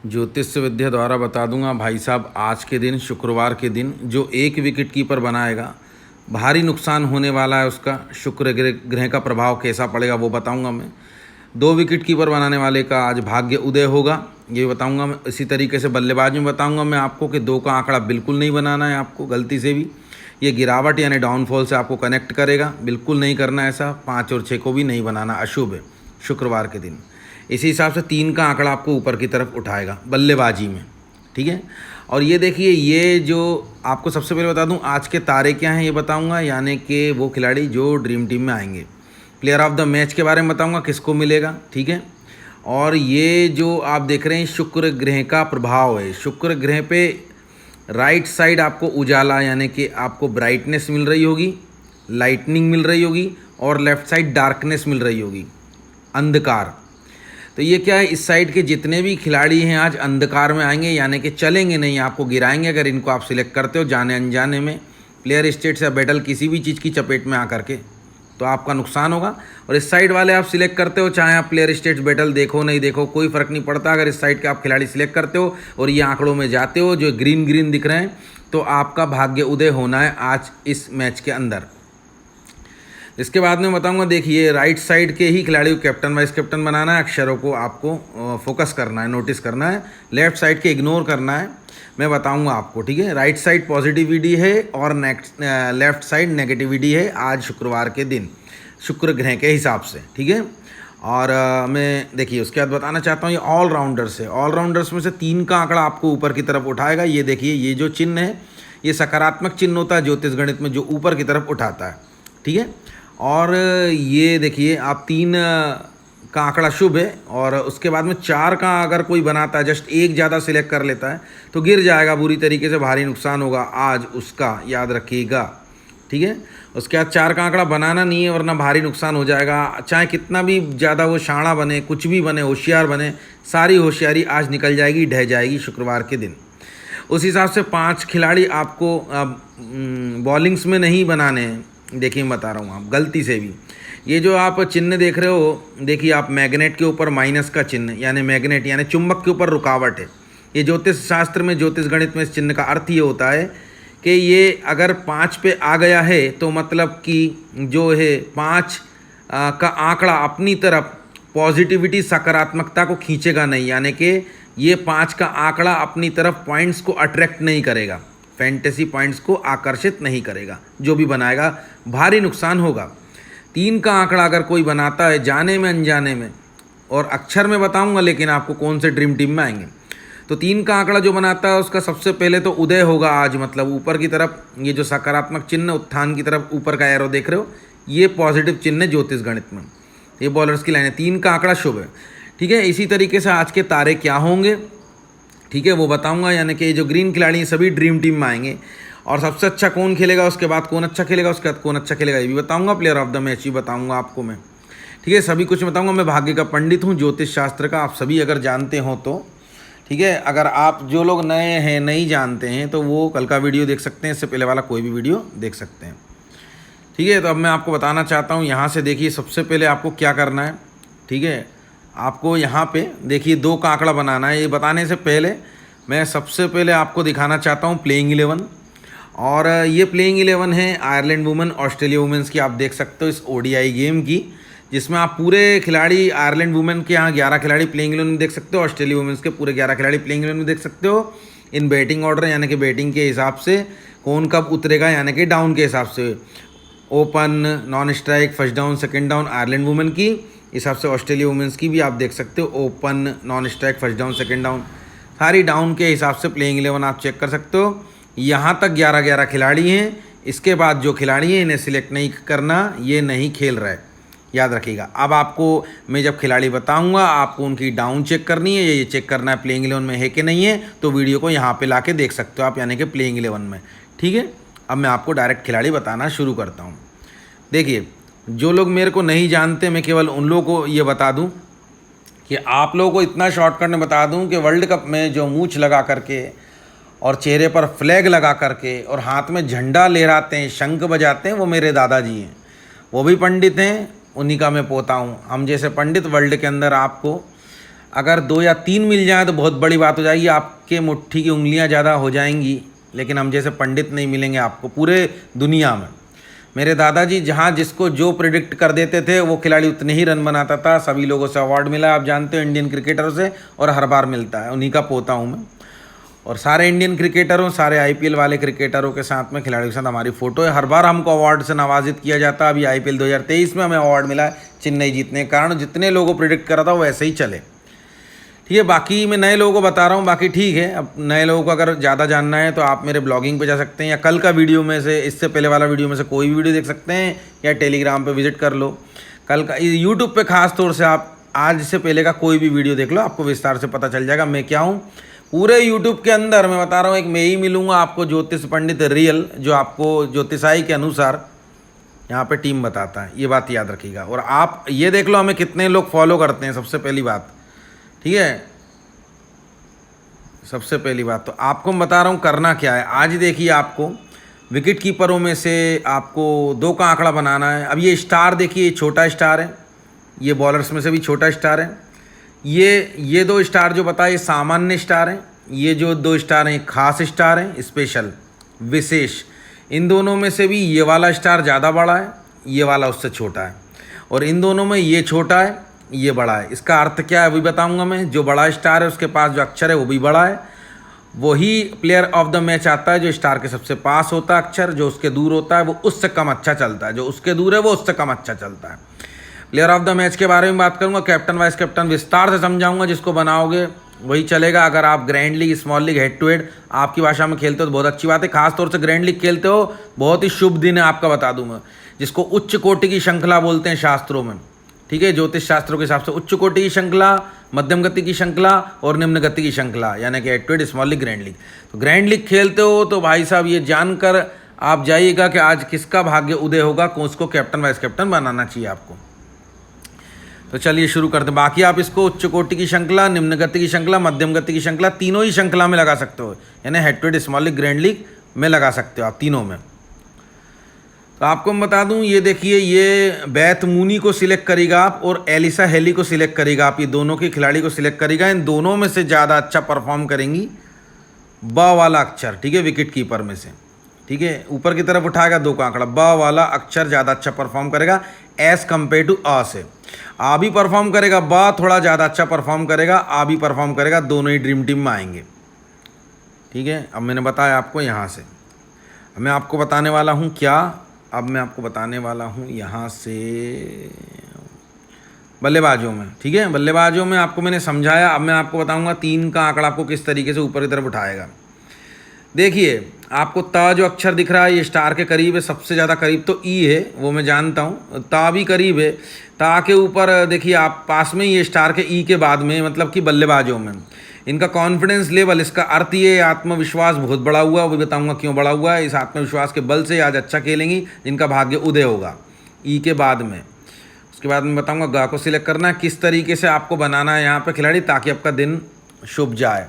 ज्योतिष विद्या द्वारा बता दूंगा भाई साहब, आज के दिन शुक्रवार के दिन जो एक विकेट कीपर बनाएगा भारी नुकसान होने वाला है। उसका शुक्र ग्रह का प्रभाव कैसा पड़ेगा वो बताऊंगा मैं। 2 विकेट कीपर बनाने वाले का आज भाग्य उदय होगा, ये बताऊंगा मैं। इसी तरीके से बल्लेबाज में बताऊंगा मैं आपको कि 2 का आंकड़ा बिल्कुल नहीं बनाना है आपको गलती से भी। ये गिरावट यानी डाउनफॉल से आपको कनेक्ट करेगा, बिल्कुल नहीं करना ऐसा। 5 और 6 को भी नहीं बनाना, अशुभ है शुक्रवार के दिन। इसी हिसाब से 3 का आंकड़ा आपको ऊपर की तरफ उठाएगा बल्लेबाजी में, ठीक है। और ये देखिए, ये जो आपको सबसे पहले बता दूं आज के तारे क्या हैं ये बताऊंगा, यानी कि वो खिलाड़ी जो ड्रीम टीम में आएंगे। प्लेयर ऑफ द मैच के बारे में बताऊंगा किसको मिलेगा, ठीक है। और ये जो आप देख रहे हैं शुक्र ग्रह का प्रभाव है, शुक्र ग्रह पे राइट साइड आपको उजाला यानी कि आपको ब्राइटनेस मिल रही होगी, लाइटनिंग मिल रही होगी, और लेफ्ट साइड डार्कनेस मिल रही होगी, अंधकार। तो ये क्या है, इस साइड के जितने भी खिलाड़ी हैं आज अंधकार में आएंगे, यानी कि चलेंगे नहीं, आपको गिराएंगे अगर इनको आप सिलेक्ट करते हो जाने अनजाने में। प्लेयर स्टेट्स या बैटल किसी भी चीज़ की चपेट में आकर के, तो आपका नुकसान होगा। और इस साइड वाले आप सिलेक्ट करते हो, चाहे आप प्लेयर स्टेट्स बैटल देखो नहीं देखो कोई फ़र्क नहीं पड़ता। अगर इस साइड के आप खिलाड़ी सिलेक्ट करते हो और ये आंकड़ों में जाते हो जो ग्रीन ग्रीन दिख रहे हैं, तो आपका भाग्य उदय होना है आज इस मैच के अंदर। इसके बाद में बताऊंगा, देखिए राइट साइड के ही खिलाड़ी को कैप्टन वाइस कैप्टन बनाना है, अक्षरों को आपको फोकस करना है, नोटिस करना है। लेफ्ट साइड के इग्नोर करना है, मैं बताऊंगा आपको, ठीक है। राइट साइड पॉजिटिविटी है और लेफ्ट साइड नेगेटिविटी है आज शुक्रवार के दिन शुक्र ग्रह के हिसाब से, ठीक है। और मैं देखिए उसके बाद बताना चाहता हूँ, ये ऑलराउंडर्स है। ऑलराउंडर्स में से 3 का आंकड़ा आपको ऊपर की तरफ उठाएगा। ये देखिए, ये जो चिन्ह है ये सकारात्मक चिन्ह होता है ज्योतिष गणित में, जो ऊपर की तरफ उठाता है, ठीक है। और ये देखिए आप 3 का आंकड़ा शुभ है, और उसके बाद में 4 का अगर कोई बनाता है, जस्ट एक ज़्यादा सिलेक्ट कर लेता है तो गिर जाएगा बुरी तरीके से, भारी नुकसान होगा आज उसका, याद रखिएगा, ठीक है। उसके बाद 4 का आंकड़ा बनाना नहीं है, वरना भारी नुकसान हो जाएगा। चाहे कितना भी ज़्यादा वो शाणा बने, कुछ भी बने, होशियार बने, सारी होशियारी आज निकल जाएगी, ढह जाएगी शुक्रवार के दिन। उस हिसाब से 5 खिलाड़ी आपको बॉलिंग्स में नहीं बनाने हैं। देखिए मैं बता रहा हूँ, आप गलती से भी ये जो आप चिन्ह देख रहे हो, देखिए आप मैग्नेट के ऊपर माइनस का चिन्ह, यानी मैग्नेट यानी चुंबक के ऊपर रुकावट है। ये ज्योतिष शास्त्र में, ज्योतिष गणित में इस चिन्ह का अर्थ ये होता है कि ये अगर 5 पे आ गया है तो मतलब कि जो है 5 का आंकड़ा अपनी तरफ पॉजिटिविटी, सकारात्मकता को खींचेगा नहीं, यानी कि ये 5 का आंकड़ा अपनी तरफ पॉइंट्स को अट्रैक्ट नहीं करेगा, फैंटेसी पॉइंट्स को आकर्षित नहीं करेगा। जो भी बनाएगा भारी नुकसान होगा। 3 का आंकड़ा अगर कोई बनाता है जाने में अनजाने में, और अक्षर में बताऊंगा लेकिन आपको कौन से ड्रीम टीम में आएंगे, तो 3 का आंकड़ा जो बनाता है उसका सबसे पहले तो उदय होगा आज, मतलब ऊपर की तरफ। ये जो सकारात्मक चिन्ह उत्थान की तरफ ऊपर का एरो देख रहे हो, ये पॉजिटिव चिन्ह है ज्योतिष गणित में, ये बॉलर्स की लाइन है। 3 का आंकड़ा शुभ है, ठीक है। इसी तरीके से आज के तारे क्या होंगे, ठीक है, वो बताऊंगा। यानी कि जो ग्रीन खिलाड़ी हैं सभी ड्रीम टीम में आएंगे, और सबसे अच्छा कौन खेलेगा, उसके बाद कौन अच्छा खेलेगा, उसके बाद कौन अच्छा खेलेगा, ये भी बताऊंगा। प्लेयर ऑफ द मैच भी बताऊंगा आपको मैं, ठीक है, सभी कुछ बताऊंगा। मैं भाग्य का पंडित हूँ, ज्योतिष शास्त्र का, आप सभी अगर जानते हो तो, ठीक है। अगर आप जो लोग नए हैं, नहीं जानते हैं, तो वो कल का वीडियो देख सकते हैं, इससे पहले वाला कोई भी वीडियो देख सकते हैं, ठीक है। तो अब मैं आपको बताना चाहता हूँ, यहाँ से देखिए सबसे पहले आपको क्या करना है, ठीक है। आपको यहाँ पे देखिए 2 का आंकड़ा बनाना है। ये बताने से पहले मैं सबसे पहले आपको दिखाना चाहता हूँ प्लेइंग 11, और ये प्लेइंग 11 है आयरलैंड वुमेन ऑस्ट्रेलिया वुमेन्स की, आप देख सकते हो इस ओडीआई गेम की, जिसमें आप पूरे खिलाड़ी आयरलैंड वुमेन के यहाँ 11 खिलाड़ी प्लेइंग 11 में देख सकते हो, ऑस्ट्रेलिया वुमेन्स के पूरे 11 खिलाड़ी प्लेइंग 11 में देख सकते हो। इन बैटिंग ऑर्डर, यानी कि बैटिंग के हिसाब से कौन कब उतरेगा, यानी कि डाउन के हिसाब से, open, non strike, first down, second down Ireland women की हिसाब से, ऑस्ट्रेलिया वुमेन्स की भी आप देख सकते हो, open, non strike, first down, second down, सारी डाउन के हिसाब से प्लेइंग 11 आप चेक कर सकते हो। यहाँ तक 11-11 खिलाड़ी हैं, इसके बाद जो खिलाड़ी हैं इन्हें सिलेक्ट नहीं करना, ये नहीं खेल रहा है, याद रखिएगा। अब आपको मैं जब खिलाड़ी बताऊंगा आपको उनकी डाउन चेक करनी है, ये चेक करना है प्लेइंग 11 में है कि नहीं है, तो वीडियो को यहाँ पे लाके देख सकते हो आप, यानी कि प्लेइंग 11 में, ठीक है। अब मैं आपको डायरेक्ट खिलाड़ी बताना शुरू करता हूँ। देखिए जो लोग मेरे को नहीं जानते, मैं केवल उन लोगों को ये बता दूँ कि आप लोगों को इतना शॉर्टकट में बता दूं कि वर्ल्ड कप में जो मूंछ लगा करके और चेहरे पर फ्लैग लगा करके और हाथ में झंडा लहराते हैं, शंख बजाते हैं, वो मेरे दादाजी हैं। वो भी पंडित हैं, उन्हीं का मैं पोता हूँ। हम जैसे पंडित वर्ल्ड के अंदर आपको अगर 2 या 3 मिल जाए तो बहुत बड़ी बात हो जाएगी, आपके मुट्ठी की उंगलियां ज़्यादा हो जाएंगी, लेकिन हम जैसे पंडित नहीं मिलेंगे आपको पूरे दुनिया में। मेरे दादाजी जहाँ जिसको जो प्रिडिक्ट कर देते थे वो खिलाड़ी उतने ही रन बनाता था। सभी लोगों से अवार्ड मिला, आप जानते हो, इंडियन क्रिकेटरों से, और हर बार मिलता है। उन्हीं का पोता हूँ मैं। और सारे इंडियन क्रिकेटरों, सारे आईपीएल वाले क्रिकेटरों के साथ में, खिलाड़ियों के साथ हमारी फ़ोटो है। हर बार हमको अवार्ड से नवाजित किया जाता है। अभी आईपीएल 2023 में हमें अवार्ड मिला है चेन्नई जीतने के कारण। जितने लोगों को प्रिडिक्ट करा था वो वैसे ही चले, ठीक है। बाकी मैं नए लोगों को बता रहा हूँ, बाकी ठीक है। अब नए लोगों को अगर ज़्यादा जानना है तो आप मेरे ब्लॉगिंग पे जा सकते हैं, या कल का वीडियो में से, इससे पहले वाला वीडियो में से कोई भी वीडियो देख सकते हैं, या टेलीग्राम पे विजिट कर लो। कल का यूट्यूब पे ख़ास तौर से आप आज से पहले का कोई भी वीडियो देख लो, आपको विस्तार से पता चल जाएगा मैं क्या हूँ। पूरे यूट्यूब के अंदर मैं बता रहा हूँ, एक मैं ही मिलूँगा आपको, ज्योतिष पंडित रियल, जो आपको ज्योतिषाई के अनुसार यहाँ पे टीम बताता है। ये बात याद रखिएगा। और आप ये देख लो हमें कितने लोग फॉलो करते हैं, सबसे पहली बात, ठीक है। सबसे पहली बात तो आपको मैं बता रहा हूँ करना क्या है। आज देखिए, आपको विकेट कीपरों में से आपको 2 का आंकड़ा बनाना है। अब ये स्टार देखिए, छोटा स्टार है, ये बॉलर्स में से भी छोटा स्टार है। ये 2 स्टार जो बताए, ये सामान्य स्टार हैं। ये जो 2 स्टार हैं खास स्टार हैं, स्पेशल, विशेष। इन दोनों में से भी ये वाला स्टार ज़्यादा बड़ा है, ये वाला उससे छोटा है। और इन दोनों में ये छोटा है, ये बड़ा है। इसका अर्थ क्या है अभी बताऊंगा मैं। जो बड़ा स्टार है उसके पास जो अक्षर है वो भी बड़ा है। वही प्लेयर ऑफ द मैच आता है जो स्टार के सबसे पास होता है अक्षर। जो उसके दूर होता है वो उससे कम अच्छा चलता है, जो उसके दूर है वो उससे कम अच्छा चलता है। प्लेयर ऑफ द मैच के बारे में बात करूंगा, कैप्टन वाइस कैप्टन विस्तार से समझाऊंगा। जिसको बनाओगे वही चलेगा। अगर आप grand league, small league, head to head आपकी भाषा में खेलते हो तो बहुत अच्छी बात है। खासतौर से ग्रैंड लीग खेलते हो, बहुत ही शुभ दिन है आपका, बता दूंगा। जिसको उच्च कोटि की श्रृंखला बोलते हैं शास्त्रों में, ठीक है। ज्योतिष शास्त्रों के हिसाब से उच्च कोटि की श्रृंखला, मध्यम गति की श्रृंखला और निम्न गति की श्रृंखला, यानी कि head to head, small league, grand league. तो ग्रैंड लीग खेलते हो तो भाई साहब ये जानकर आप जाइएगा कि आज किसका भाग्य उदय होगा, कौन उसको कैप्टन वाइस कैप्टन बनाना चाहिए आपको। तो चलिए शुरू करते हैं। बाकी आप इसको उच्च कोटि की श्रृंखला, निम्न गति की श्रृंखला, मध्यम गति की श्रृंखला, तीनों ही श्रृंखला में लगा सकते हो, यानी head to head, small league, grand league में लगा सकते हो आप, तीनों में। तो आपको मैं बता दूं, ये देखिए, ये बेथ मूनी को सिलेक्ट करेगा आप और एलिसा हेली को सिलेक्ट करेगा आप। ये दोनों के खिलाड़ी को सिलेक्ट करेगा। इन दोनों में से ज़्यादा अच्छा परफॉर्म करेंगी ब वाला अक्षर, ठीक है, विकेट कीपर में से, ठीक है। ऊपर की तरफ उठाएगा 2 का आंकड़ा, ब वाला अक्षर ज़्यादा अच्छा परफॉर्म करेगा एज़ कम्पेयर टू अ से। आ भी परफॉर्म करेगा, ब थोड़ा ज़्यादा अच्छा परफॉर्म करेगा, आ भी परफॉर्म करेगा। दोनों ही ड्रीम टीम में आएंगे, ठीक है। अब मैंने बताया आपको यहाँ से। अब मैं आपको बताने वाला हूँ क्या, अब मैं आपको बताने वाला हूँ यहाँ से बल्लेबाजों में, ठीक है। बल्लेबाजों में आपको मैंने समझाया। अब मैं आपको बताऊँगा 3 का आंकड़ा आपको किस तरीके से ऊपर की तरफ उठाएगा। देखिए, आपको ता जो अक्षर दिख रहा है ये स्टार के करीब है, सबसे ज़्यादा करीब तो ई है, वो मैं जानता हूँ। ता भी करीब है। ता के ऊपर देखिए आप पास में ही, ये स्टार के ई के बाद में, मतलब कि बल्लेबाजों में इनका कॉन्फिडेंस लेवल, इसका अर्थ ये आत्मविश्वास बहुत बड़ा हुआ। वो भी बताऊंगा क्यों बड़ा हुआ है। इस आत्मविश्वास के बल से आज अच्छा खेलेंगी जिनका भाग्य उदय होगा, ई के बाद में। उसके बाद मैं बताऊंगा गा को सिलेक्ट करना है, किस तरीके से आपको बनाना है यहाँ पे खिलाड़ी, ताकि आपका दिन शुभ जाए।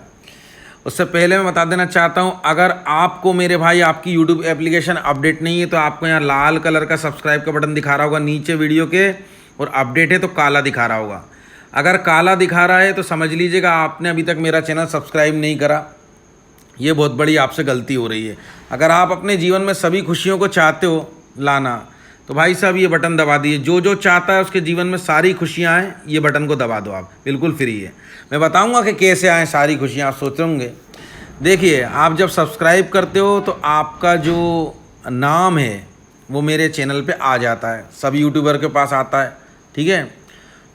उससे पहले मैं बता देना चाहता हूँ, अगर आपको मेरे भाई आपकी यूट्यूब एप्लीकेशन अपडेट नहीं है तो आपको यहाँ लाल कलर का सब्सक्राइब का बटन दिखा रहा होगा नीचे वीडियो के, और अपडेट है तो काला दिखा रहा होगा। अगर काला दिखा रहा है तो समझ लीजिएगा आपने अभी तक मेरा चैनल सब्सक्राइब नहीं करा। ये बहुत बड़ी आपसे गलती हो रही है। अगर आप अपने जीवन में सभी खुशियों को चाहते हो लाना तो भाई साहब ये बटन दबा दिए। जो जो चाहता है उसके जीवन में सारी खुशियाँ आएँ, ये बटन को दबा दो आप, बिल्कुल फ्री है। मैं बताऊँगा कि कैसे आएँ सारी खुशियाँ, आप सोचेंगे। देखिए, आप जब सब्सक्राइब करते हो तो आपका जो नाम है वो मेरे चैनल पे आ जाता है, सभी यूट्यूबर के पास आता है, ठीक है।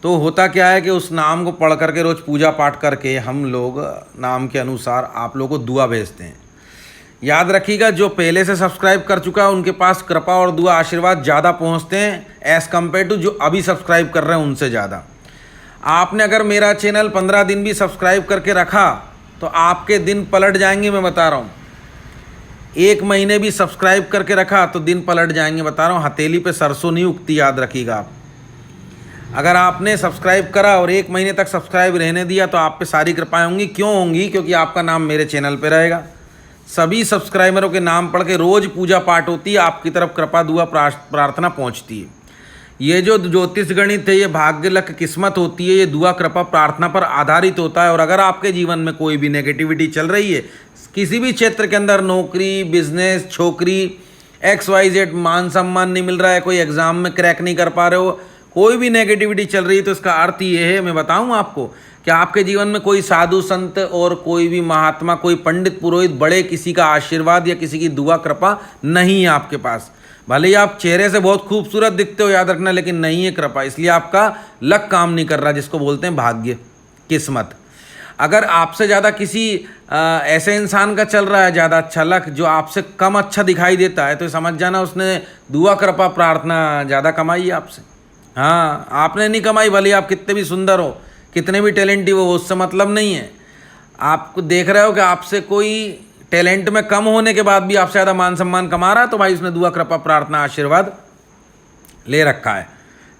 तो होता क्या है कि उस नाम को पढ़ करके, रोज़ पूजा पाठ करके हम लोग नाम के अनुसार आप लोगों को दुआ भेजते हैं। याद रखिएगा, जो पहले से सब्सक्राइब कर चुका है उनके पास कृपा और दुआ आशीर्वाद ज़्यादा पहुंचते हैं एज़ कम्पेयर टू जो अभी सब्सक्राइब कर रहे हैं उनसे ज़्यादा। आपने अगर मेरा चैनल 15 दिन भी सब्सक्राइब करके रखा तो आपके दिन पलट जाएंगे, मैं बता रहा हूँ। 1 महीने भी सब्सक्राइब करके रखा तो दिन पलट जाएंगे, बता रहा हूँ। हथेली पे सरसों नहीं उगती, याद रखिएगा आप। अगर आपने सब्सक्राइब करा और 1 महीने तक सब्सक्राइब रहने दिया तो आप पे सारी कृपाएं होंगी। क्यों होंगी? क्योंकि आपका नाम मेरे चैनल पे रहेगा। सभी सब्सक्राइबरों के नाम पढ़ के रोज़ पूजा पाठ होती है, आपकी तरफ कृपा दुआ प्रार्थना पहुंचती है। ये जो ज्योतिष गणित है, ये भाग्य लक किस्मत होती है, ये दुआ कृपा प्रार्थना पर आधारित होता है। और अगर आपके जीवन में कोई भी नेगेटिविटी चल रही है, किसी भी क्षेत्र के अंदर, नौकरी, बिजनेस, छोकरी, XYZ, मान सम्मान नहीं मिल रहा है, कोई एग्जाम में क्रैक नहीं कर पा रहे हो, कोई भी नेगेटिविटी चल रही है, तो इसका अर्थ ये है, मैं बताऊं आपको, कि आपके जीवन में कोई साधु संत और कोई भी महात्मा, कोई पंडित पुरोहित, बड़े किसी का आशीर्वाद या किसी की दुआ कृपा नहीं है आपके पास। भले ही आप चेहरे से बहुत खूबसूरत दिखते हो, याद रखना, लेकिन नहीं है कृपा, इसलिए आपका लक काम नहीं कर रहा, जिसको बोलते हैं भाग्य, किस्मत। अगर आपसे ज़्यादा किसी ऐसे इंसान का चल रहा है ज़्यादा अच्छा लक, जो आपसे कम अच्छा दिखाई देता है, तो समझ जाना उसने दुआ कृपा प्रार्थना ज़्यादा कमाई है आपसे। हाँ, आपने नहीं कमाई, भले आप कितने भी सुंदर हो, कितने भी टैलेंटिव हो, उससे मतलब नहीं है। आपको देख रहे हो कि आपसे कोई टैलेंट में कम होने के बाद भी आपसे ज़्यादा मान सम्मान कमा रहा है, तो भाई उसने दुआ कृपा प्रार्थना आशीर्वाद ले रखा है।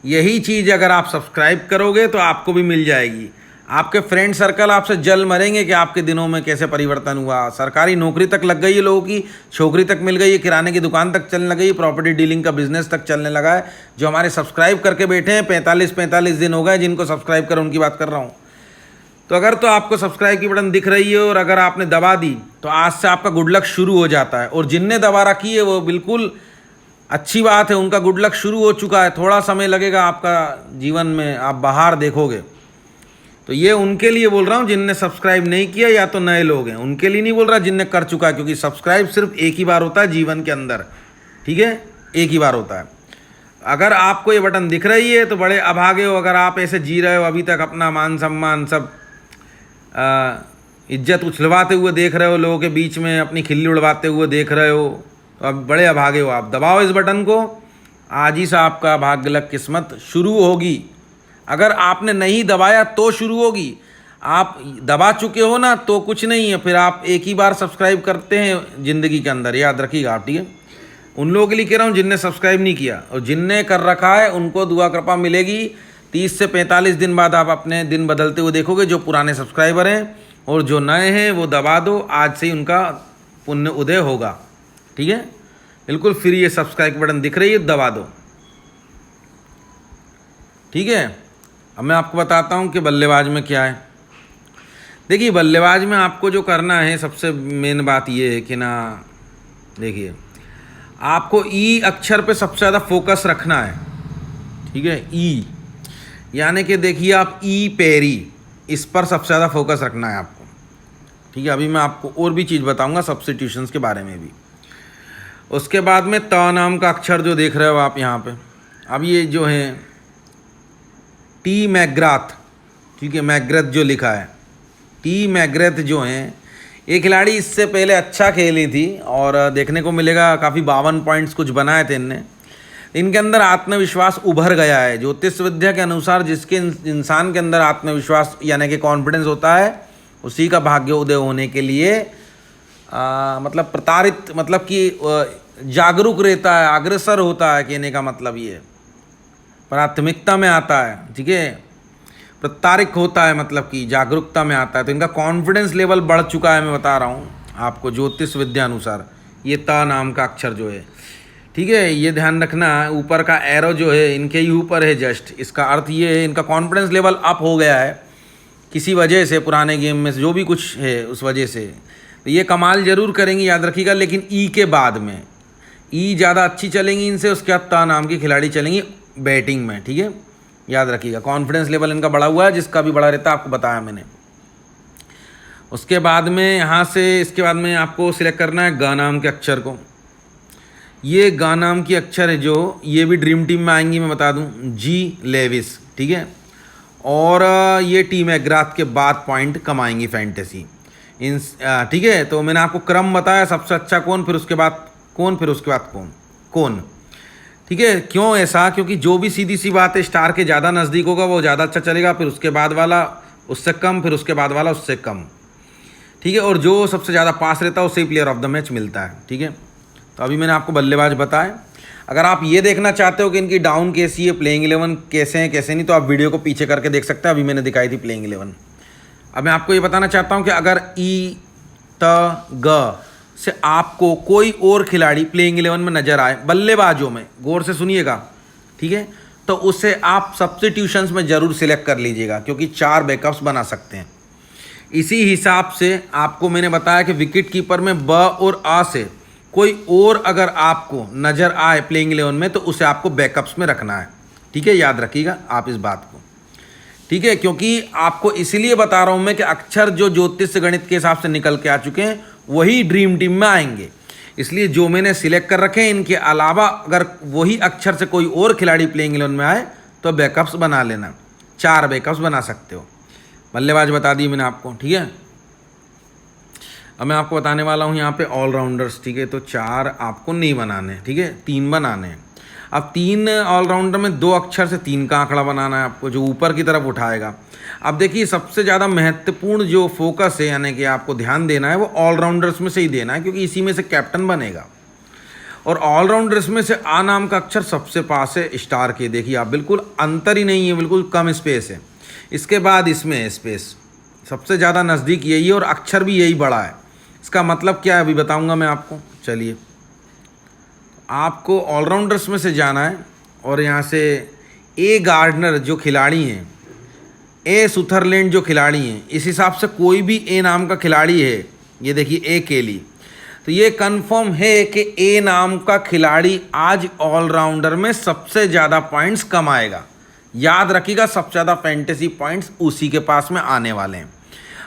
यही चीज़ अगर आप सब्सक्राइब करोगे तो आपको भी मिल जाएगी। आपके फ्रेंड सर्कल आपसे जल मरेंगे कि आपके दिनों में कैसे परिवर्तन हुआ। सरकारी नौकरी तक लग गई है लोगों की, छोकरी तक मिल गई है, किराने की दुकान तक चलने लगी, प्रॉपर्टी डीलिंग का बिजनेस तक चलने लगा है। जो हमारे सब्सक्राइब करके बैठे हैं, 45 दिन हो गए जिनको सब्सक्राइब कर, उनकी बात कर रहा हूँ। तो अगर तो आपको सब्सक्राइब की बटन दिख रही है और अगर आपने दबा दी, तो आज से आपका गुड लक शुरू हो जाता है। और जिनने दबा रखी है वो बिल्कुल अच्छी बात है, उनका गुड लक शुरू हो चुका है। थोड़ा समय लगेगा, आपका जीवन में आप बाहर देखोगे। तो ये उनके लिए बोल रहा हूँ जिनने सब्सक्राइब नहीं किया या तो नए लोग हैं, उनके लिए नहीं बोल रहा, जिनने कर चुका है, क्योंकि सब्सक्राइब सिर्फ एक ही बार होता है जीवन के अंदर, ठीक है, एक ही बार होता है। अगर आपको ये बटन दिख रही है तो बड़े अभागे हो। अगर आप ऐसे जी रहे हो अभी तक, अपना मान सम्मान सब इज्जत उछलवाते हुए देख रहे हो, लोगों के बीच में अपनी खिल्ली उड़वाते हुए देख रहे हो, तो अब बड़े अभागे हो आप। दबाओ इस बटन को, आज ही से आपका भाग्य लक किस्मत शुरू होगी। अगर आपने नहीं दबाया तो शुरू होगी, आप दबा चुके हो ना तो कुछ नहीं है, फिर आप एक ही बार सब्सक्राइब करते हैं ज़िंदगी के अंदर, याद रखिएगा आप, ठीक है। उन लोगों के लिए कह रहा हूँ जिनने सब्सक्राइब नहीं किया, और जिनने कर रखा है उनको दुआ कृपा मिलेगी। 30 से 45 दिन बाद आप अपने दिन बदलते हुए देखोगे। जो पुराने सब्सक्राइबर हैं और जो नए हैं वो दबा दो, आज से ही उनका पुण्य उदय होगा, ठीक है। बिल्कुल फ्री है, सब्सक्राइब बटन दिख रही है, दबा दो, ठीक है। अब मैं आपको बताता हूँ कि बल्लेबाज में क्या है। देखिए, बल्लेबाज में आपको जो करना है, सबसे मेन बात ये है कि ना, देखिए आपको ई अक्षर पे सबसे ज़्यादा फोकस रखना है, ठीक है। ई यानी कि देखिए आप ई पैरी, इस पर सबसे ज़्यादा फोकस रखना है आपको, ठीक है। अभी मैं आपको और भी चीज़ बताऊंगा सब्स्टिट्यूशंस के बारे में भी। उसके बाद में त नाम का अक्षर जो देख रहे हो आप यहाँ पे, अब ये जो है टी मैकग्राथ, ठीक है, मैकग्राथ जो लिखा है, टी मैकग्राथ जो हैं, ये खिलाड़ी इससे पहले अच्छा खेली थी और देखने को मिलेगा काफ़ी 52 पॉइंट्स कुछ बनाए थे इनने। इनके अंदर आत्मविश्वास उभर गया है। ज्योतिष विद्या के अनुसार जिसके इंसान के अंदर आत्मविश्वास यानी कि कॉन्फिडेंस होता है, उसी का भाग्य उदय होने के लिए मतलब प्रताड़ित, मतलब कि जागरूक रहता है, अग्रसर होता है, कहने का मतलब ये है, प्राथमिकता में आता है, ठीक है। प्रतारिक होता है, मतलब कि जागरूकता में आता है। तो इनका कॉन्फिडेंस लेवल बढ़ चुका है, मैं बता रहा हूँ आपको ज्योतिष विद्या अनुसार। ये त नाम का अक्षर जो है, ठीक है, ये ध्यान रखना, ऊपर का एरो जो है इनके ही ऊपर है जस्ट। इसका अर्थ ये है इनका कॉन्फिडेंस लेवल अप हो गया है किसी वजह से, पुराने गेम में जो भी कुछ है उस वजह से। तो ये कमाल जरूर करेंगी, याद रखिएगा। लेकिन ई के बाद में ई ज़्यादा अच्छी चलेंगी इनसे, उसके बाद त नाम की खिलाड़ी चलेंगी बैटिंग में, ठीक है, याद रखिएगा। कॉन्फिडेंस लेवल इनका बढ़ा हुआ है, जिसका भी बढ़ा रहता है आपको बताया मैंने। उसके बाद में यहाँ से, इसके बाद में आपको सिलेक्ट करना है ग नाम के अक्षर को। ये ग नाम की अक्षर है जो, ये भी ड्रीम टीम में आएंगी, मैं बता दूं, जी लेविस, ठीक है। और ये टी मैकग्राथ के बाद पॉइंट कमाएंगी फैंटेसी इन, ठीक है। तो मैंने आपको क्रम बताया, सबसे अच्छा कौन, फिर उसके बाद कौन, फिर उसके बाद कौन, ठीक है। क्यों ऐसा? क्योंकि जो भी सीधी सी बात है, स्टार के ज़्यादा नज़दीक होगा वो ज़्यादा अच्छा चलेगा, फिर उसके बाद वाला उससे कम, फिर उसके बाद वाला उससे कम, ठीक है। और जो सबसे ज़्यादा पास रहता है उसे प्लेयर ऑफ द मैच मिलता है, ठीक है। तो अभी मैंने आपको बल्लेबाज बताए। अगर आप ये देखना चाहते हो कि इनकी डाउन कैसी है, प्लेइंग 11 कैसे हैं कैसे नहीं, तो आप वीडियो को पीछे करके देख सकते हैं। अभी मैंने दिखाई थी प्लेइंग 11। अब मैं आपको ये बताना चाहता हूँ कि अगर ई त ग से आपको कोई और खिलाड़ी प्लेइंग 11 में नजर आए, बल्लेबाजों में, गौर से सुनिएगा, ठीक है, तो तो उसे आप सब्स्टिट्यूशंस में ज़रूर सिलेक्ट कर लीजिएगा, क्योंकि 4 बैकअप्स बना सकते हैं। इसी हिसाब से आपको मैंने बताया कि विकेट कीपर में ब और आ से कोई और अगर आपको नज़र आए प्लेइंग 11 में तो उसे आपको बैकअप्स में रखना है। ठीक है, याद रखिएगा आप इस बात को। ठीक है, क्योंकि आपको इसलिए बता रहा हूँ मैं कि अक्षर जो ज्योतिष गणित के हिसाब से निकल के आ चुके हैं वही ड्रीम टीम में आएंगे। इसलिए जो मैंने सिलेक्ट कर रखे हैं इनके अलावा अगर वही अक्षर से कोई और खिलाड़ी प्लेइंग 11 में आए तो बैकअप्स बना लेना, 4 बैकअप्स बना सकते हो। बल्लेबाज बता दिए मैंने आपको। ठीक है, अब मैं आपको बताने वाला हूँ यहाँ पे ऑलराउंडर्स। ठीक है, तो 4 आपको नहीं बनाने, ठीक है, 3 बनाने हैं। अब 3 ऑलराउंडर में 2 अक्षर से 3 का आंकड़ा बनाना है आपको, जो ऊपर की तरफ उठाएगा। अब देखिए सबसे ज़्यादा महत्वपूर्ण जो फोकस है, यानी कि आपको ध्यान देना है, वो ऑलराउंडर्स में से ही देना है, क्योंकि इसी में से कैप्टन बनेगा। और ऑलराउंडर्स में से आ नाम का अक्षर सबसे पास है स्टार के। देखिए आप, बिल्कुल अंतर ही नहीं है, बिल्कुल कम स्पेस है। इसके बाद इसमें है स्पेस, सबसे ज़्यादा नज़दीक यही है और अक्षर भी यही बड़ा है। इसका मतलब क्या है अभी बताऊंगा मैं आपको। चलिए, आपको ऑलराउंडर्स में से जाना है और यहाँ से ए गार्डनर जो खिलाड़ी हैं, ए सुथरलैंड जो खिलाड़ी हैं, इस हिसाब से कोई भी ए नाम का खिलाड़ी है, ये देखिए ए केली, तो ये कंफर्म है कि ए नाम का खिलाड़ी आज ऑलराउंडर में सबसे ज़्यादा पॉइंट्स कमाएगा। याद रखिएगा, सबसे ज़्यादा फैंटेसी पॉइंट्स उसी के पास में आने वाले हैं।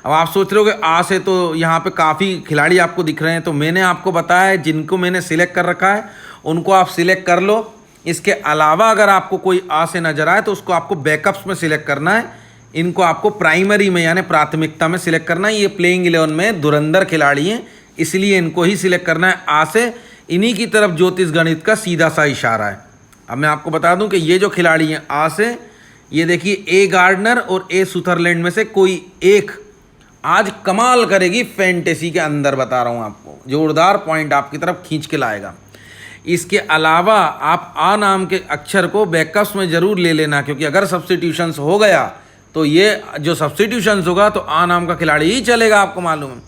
अब आप सोच रहे हो कि आ से तो यहाँ पे काफ़ी खिलाड़ी आपको दिख रहे हैं, तो मैंने आपको बताया है जिनको मैंने सिलेक्ट कर रखा है उनको आप सिलेक्ट कर लो। इसके अलावा अगर आपको कोई आ से नजर आए तो उसको आपको बैकअप्स में सिलेक्ट करना है। इनको आपको प्राइमरी में यानी प्राथमिकता में सिलेक्ट करना है। ये प्लेइंग 11 में धुरंधर खिलाड़ी हैं, इसलिए इनको ही सिलेक्ट करना है आ से। इन्हीं की तरफ ज्योतिष गणित का सीधा सा इशारा है। अब मैं आपको बता दूं कि ये जो खिलाड़ी हैं आ से, ये देखिए ए गार्डनर और ए सुथरलैंड में से कोई एक आज कमाल करेगी फैंटेसी के अंदर, बता रहा हूँ आपको, जोरदार पॉइंट आपकी तरफ खींच के लाएगा। इसके अलावा आप आ नाम के अक्षर को बैकअप्स में ज़रूर ले लेना, क्योंकि अगर सब्स्टिट्यूशंस हो गया तो ये जो सब्स्टिट्यूशंस होगा तो आ नाम का खिलाड़ी ही चलेगा। आपको मालूम है,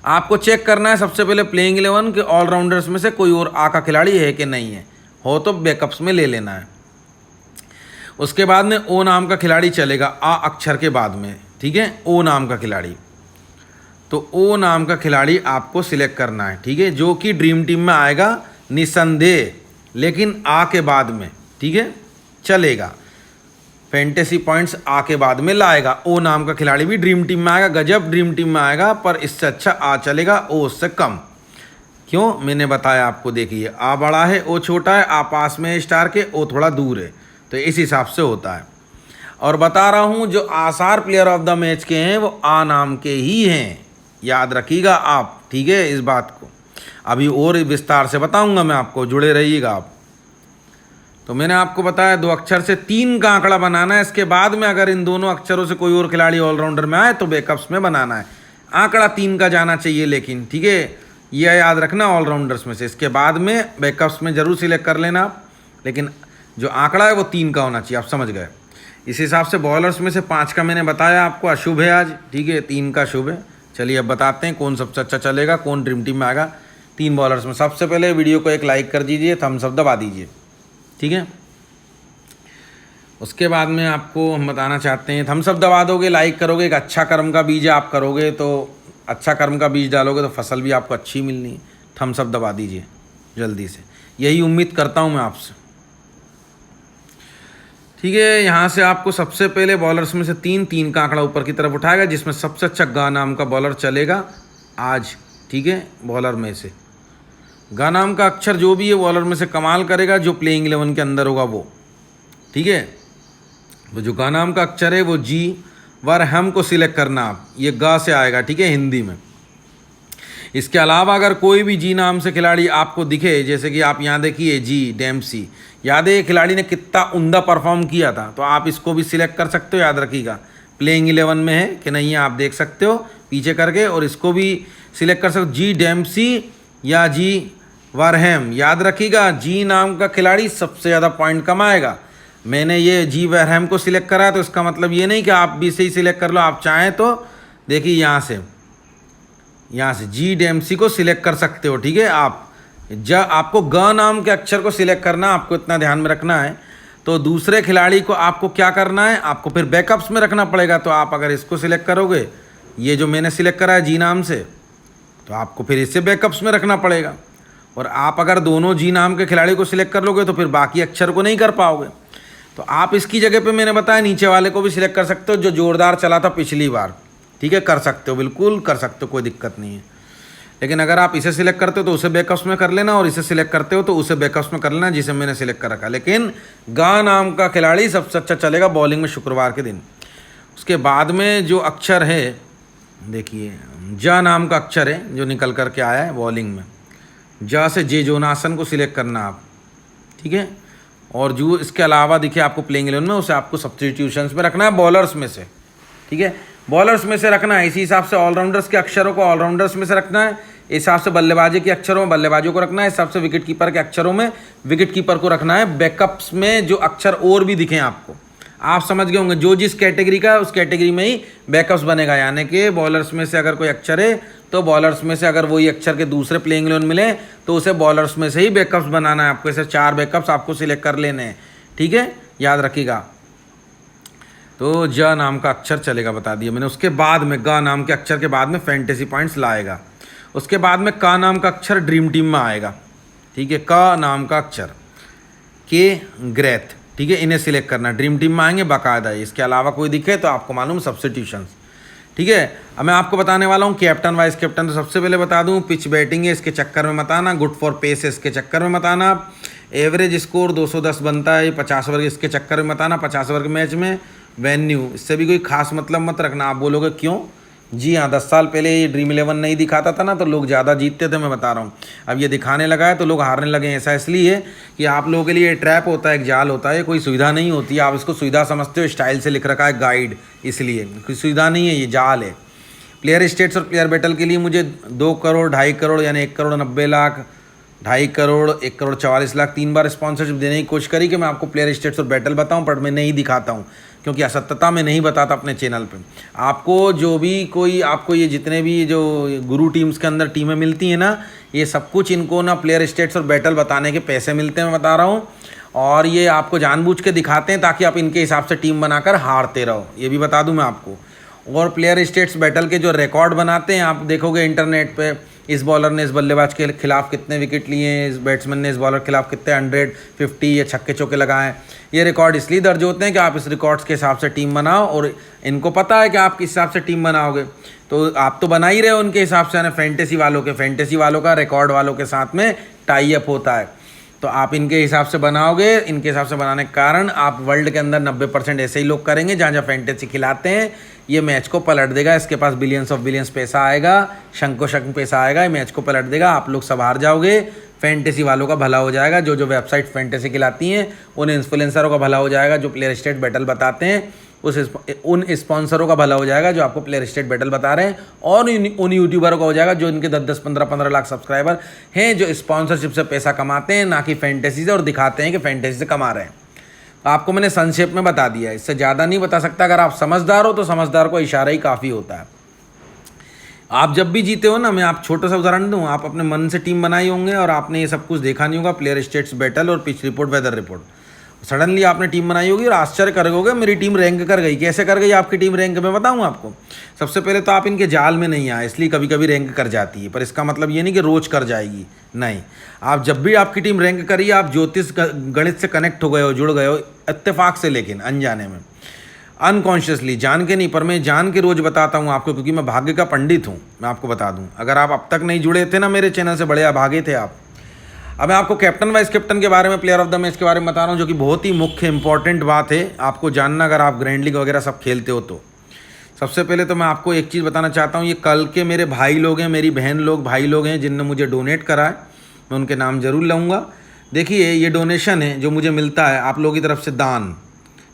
आपको चेक करना है सबसे पहले प्लेइंग 11 के ऑलराउंडर्स में से कोई और आ का खिलाड़ी है कि नहीं है, हो तो बैकअप्स में ले लेना है। उसके बाद में ओ नाम का खिलाड़ी चलेगा आ अक्षर के बाद में। ठीक है, ओ नाम का खिलाड़ी, तो ओ नाम का खिलाड़ी आपको सिलेक्ट करना है। ठीक है, जो कि ड्रीम टीम में आएगा निसंदेह, लेकिन आ के बाद में। ठीक है, चलेगा, फैंटेसी पॉइंट्स आ के बाद में लाएगा। ओ नाम का खिलाड़ी भी ड्रीम टीम में आएगा, गजब ड्रीम टीम में आएगा, पर इससे अच्छा आ चलेगा, ओ उससे कम। क्यों, मैंने बताया आपको। देखिए आ बड़ा है, ओ छोटा है, आ पास में है स्टार के, ओ थोड़ा दूर है, तो इस हिसाब से होता है। और बता रहा हूँ जो आसार प्लेयर ऑफ द मैच के हैं वो आ नाम के ही हैं, याद रखिएगा आप। ठीक है, इस बात को अभी और विस्तार से बताऊंगा मैं आपको, जुड़े रहिएगा आप। तो मैंने आपको बताया 2 अक्षर से 3 का आंकड़ा बनाना है। इसके बाद में अगर इन दोनों अक्षरों से कोई और खिलाड़ी ऑलराउंडर में आए तो बैकअप्स में बनाना है। आंकड़ा 3 का जाना चाहिए लेकिन, ठीक है, यह याद रखना ऑलराउंडर्स में से। इसके बाद में बैकअप्स में ज़रूर सिलेक्ट कर लेना आप, लेकिन जो आंकड़ा है वो 3 का होना चाहिए। आप समझ गए। इस हिसाब से बॉलर्स में से 5 का मैंने बताया आपको अशुभ है आज। ठीक है, 3 का शुभ है। चलिए अब बताते हैं कौन सबसे अच्छा चलेगा, कौन ड्रीम टीम में आएगा 3 बॉलर्स में। सबसे पहले वीडियो को एक लाइक कर दीजिए, थम्स अप दबा दीजिए। ठीक है, उसके बाद में आपको हम बताना चाहते हैं, थम्स अप दबा दोगे, लाइक करोगे, एक अच्छा कर्म का बीज आप करोगे तो अच्छा कर्म का बीज डालोगे तो फसल भी आपको अच्छी मिलनी है। थम्स अप दबा दीजिए जल्दी से, यही उम्मीद करता हूँ मैं आपसे। ठीक है, यहाँ से आपको सबसे पहले बॉलर्स में से 3 का आंकड़ा ऊपर की तरफ उठाएगा, जिसमें सबसे अच्छा गा नाम का बॉलर चलेगा आज। ठीक है, बॉलर में से गा नाम का अक्षर जो भी है बॉलर में से कमाल करेगा, जो प्लेइंग 11 के अंदर होगा वो। ठीक है, तो जो गा नाम का अक्षर है वो जी वर हम को सिलेक्ट करना आप, ये गा से आएगा। ठीक है, हिंदी में। इसके अलावा अगर कोई भी जी नाम से खिलाड़ी आपको दिखे, जैसे कि आप यहाँ देखिए जी डेम्सी, याद है ये खिलाड़ी ने कितना उम्दा परफॉर्म किया था, तो आप इसको भी सिलेक्ट कर सकते हो। याद रखिएगा प्लेइंग 11 में है कि नहीं है, आप देख सकते हो पीछे करके, और इसको भी सिलेक्ट कर सकते हो, जी डेम्सी या जी वरहैम। याद रखिएगा जी नाम का खिलाड़ी सबसे ज़्यादा पॉइंट कमाएगा। मैंने ये जी वरहैम को सिलेक्ट करा, तो इसका मतलब ये नहीं कि आप भी से ही सिलेक्ट कर लो। आप चाहें तो देखिए यहाँ से जी डेम्सी को सिलेक्ट कर सकते हो। ठीक है, आप जब आपको ग नाम के अक्षर को सिलेक्ट करना, आपको इतना ध्यान में रखना है। तो दूसरे खिलाड़ी को आपको क्या करना है, आपको फिर बैकअप्स में रखना पड़ेगा। तो आप अगर इसको सिलेक्ट करोगे, ये जो मैंने सिलेक्ट करा है जी नाम से, तो आपको फिर इसे बैकअप्स में रखना पड़ेगा। और आप अगर दोनों जी नाम के खिलाड़ी को सिलेक्ट कर लोगे तो फिर बाकी अक्षर को नहीं कर पाओगे। तो आप इसकी जगह पे मैंने बताया नीचे वाले को भी सिलेक्ट कर सकते हो, जो जोरदार चला था पिछली बार। ठीक है, कर सकते हो, बिल्कुल कर सकते हो, कोई दिक्कत नहीं है। लेकिन अगर आप इसे सिलेक्ट करते हो तो उसे बैकअप्स में कर लेना, और इसे सिलेक्ट करते हो तो उसे बैकअप्स में कर लेना जिसे मैंने सिलेक्ट कर रखा। लेकिन गा नाम का खिलाड़ी सबसे अच्छा चलेगा बॉलिंग में शुक्रवार के दिन। उसके बाद में जो अक्षर है, देखिए जा नाम का अक्षर है जो निकल करके आया है बॉलिंग में। जा से जे जोनासन को सिलेक्ट करना आप, ठीक है। और जो इसके अलावा देखिए आपको प्लेइंग 11 में, उसे आपको सब्स्टिट्यूशंस में रखना है बॉलर्स में से, ठीक है, बॉलर्स में से रखना है। इसी हिसाब से ऑलराउंडर्स के अक्षरों को ऑलराउंडर्स में से रखना है, इस हिसाब से बल्लेबाजी के अक्षरों में बल्लेबाजों को रखना है, इस हिसाब से विकेट कीपर के अक्षरों में विकेट कीपर को रखना है। बैकअप्स में जो अक्षर और भी दिखें आपको, आप समझ गए होंगे, जो जिस कैटेगरी का है उस कैटेगरी में ही बैकअप्स बनेगा। यानी कि बॉलर्स में से अगर कोई अक्षर है तो बॉलर्स में से अगर वही अक्षर के दूसरे प्लेइंग 11 मिले तो उसे बॉलर्स में से ही बैकअप्स बनाना है आपको। ऐसे 4 बैकअप्स आपको सिलेक्ट कर लेने हैं, ठीक है, याद रखिएगा। तो ज नाम का अक्षर चलेगा, बता दिया मैंने। उसके बाद में ग नाम के अक्षर के बाद में फैंटेसी पॉइंट्स लाएगा। उसके बाद में क नाम का अक्षर ड्रीम टीम में आएगा, ठीक है। क नाम का अक्षर के ग्रेथ, ठीक है, इन्हें सिलेक्ट करना, ड्रीम टीम में आएंगे बाकायदा। इसके अलावा कोई दिखे तो आपको मालूम सब्स्टिट्यूशंस, ठीक है। अब मैं आपको बताने वाला हूँ कैप्टन वाइस कैप्टन। तो सबसे पहले बता दूँ, पिच बैटिंग है इसके चक्कर में मत आना, गुड फॉर पेस है इसके चक्कर में मत आना, एवरेज स्कोर 210 बनता है 50 ओवर इसके चक्कर में मत आना। 50 ओवर के मैच में वेन्यू, इससे भी कोई खास मतलब मत रखना। आप बोलोगे क्यों? जी हाँ, 10 साल पहले ये ड्रीम 11 नहीं दिखाता था ना तो लोग ज़्यादा जीतते थे, मैं बता रहा हूँ। अब ये दिखाने लगा है तो लोग हारने लगे हैं। ऐसा इसलिए कि आप लोगों के लिए ट्रैप होता है, एक जाल होता है, कोई सुविधा नहीं होती है। आप इसको सुविधा समझते हो, स्टाइल से लिख रखा है गाइड, इसलिए कोई सुविधा नहीं है, ये जाल है। प्लेयर स्टेट्स और प्लेयर बैटल के लिए मुझे 2 करोड़ 2.5 करोड़ यानी 1 करोड़ 90 लाख, 2.5 करोड़, 1 करोड़ 44 लाख 3 बार स्पॉन्सरशिप देने की कोशिश करी कि मैं आपको प्लेयर स्टेट्स और बैटल बताऊं, पर मैं नहीं दिखाता हूं क्योंकि असत्यता में नहीं बताता अपने चैनल पे। आपको जो भी कोई आपको ये जितने भी जो गुरु टीम्स के अंदर टीमें मिलती हैं ना, ये सब कुछ इनको ना प्लेयर स्टेट्स और बैटल बताने के पैसे मिलते हैं, मैं बता रहा हूँ। और ये आपको जानबूझ के दिखाते हैं ताकि आप इनके हिसाब से टीम बनाकर हारते रहो, ये भी बता दूँ मैं आपको। और प्लेयर स्टेट्स बैटल के जो रिकॉर्ड बनाते हैं आप देखोगे इंटरनेट पे, इस बॉलर ने इस बल्लेबाज के खिलाफ कितने विकेट लिए हैं, इस बैट्समैन ने इस बॉलर के खिलाफ कितने 150 या छक्के चौके लगाए हैं। ये रिकॉर्ड इसलिए दर्ज होते हैं कि आप इस रिकॉर्ड्स के हिसाब से टीम बनाओ, और इनको पता है कि आप किस हिसाब से टीम बनाओगे। तो आप तो बना ही रहे हो उनके हिसाब से, फैंटेसी वालों का रिकॉर्ड वालों के साथ में टाई अप होता है। तो आप इनके हिसाब से बनाओगे, इनके हिसाब से बनाने के कारण आप वर्ल्ड के अंदर 90% ऐसे ही लोग करेंगे जहाँ जहाँ फैंटेसी खिलाते हैं। ये मैच को पलट देगा, इसके पास बिलियंस ऑफ बिलियंस पैसा आएगा, शंको शंक पैसा आएगा, ये मैच को पलट देगा, आप लोग सब हार जाओगे। फैंटेसी वालों का भला हो जाएगा, जो जो वेबसाइट फैंटेसी खिलाती हैं, उन इन्फ्लुएंसरों का भला हो जाएगा जो प्लेयर स्टेट बैटल बताते हैं, उन स्पॉन्सरों का भला हो जाएगा जो आपको प्लेयर स्टेट बैटल बता रहे हैं, और उन यूट्यूबरों का हो जाएगा जो इनके 10-10, 15-15 लाख सब्सक्राइबर हैं, जो स्पॉन्सरशिप से पैसा कमाते हैं, ना कि फैंटेसी से, और दिखाते हैं कि फैंटेसी से कमा रहे हैं। आपको मैंने संक्षेप में बता दिया है, इससे ज़्यादा नहीं बता सकता। अगर आप समझदार हो तो समझदार को इशारा ही काफ़ी होता है। आप जब भी जीते हो ना, मैं आप छोटा सा उदाहरण दूं, आप अपने मन से टीम बनाई होंगे और आपने ये सब कुछ देखा नहीं होगा, प्लेयर स्टेट्स बैटल और pitch report, weather report, suddenly आपने टीम बनाई होगी और आश्चर्य करोगे मेरी टीम रैंक कर गई। कैसे कर गई आपकी टीम रैंक? मैं बताऊं आपको। सबसे पहले तो आप इनके जाल में नहीं आए, इसलिए कभी कभी रैंक कर जाती है, पर इसका मतलब ये नहीं कि रोज कर जाएगी, नहीं। आप जब भी आपकी टीम रैंक करी, आप ज्योतिष गणित से कनेक्ट हो गए हो, जुड़ गए हो इत्तेफाक से, लेकिन अनजाने में, अनकॉन्शियसली, जान के नहीं, पर मैं जान के रोज बताता हूँ आपको, क्योंकि मैं भाग्य का पंडित हूँ। मैं आपको बता दूँ, अगर आप अब तक नहीं जुड़े थे ना मेरे चैनल से, बड़े अभागे थे आप। अब मैं आपको कैप्टन वाइस कैप्टन के बारे में, प्लेयर ऑफ द मैच के बारे में बता रहा हूँ, जो कि बहुत ही मुख्य इंपॉर्टेंट बात है आपको जानना अगर आप ग्रैंड लीग वगैरह सब खेलते हो तो। सबसे पहले तो मैं आपको एक चीज़ बताना चाहता हूँ, ये कल के मेरे भाई लोग हैं, मेरी बहन लोग, भाई लोग हैं जिनने मुझे डोनेट करा है, मैं उनके नाम जरूर लूँगा। देखिए, ये डोनेशन है जो मुझे मिलता है आप लोगों की तरफ से, दान,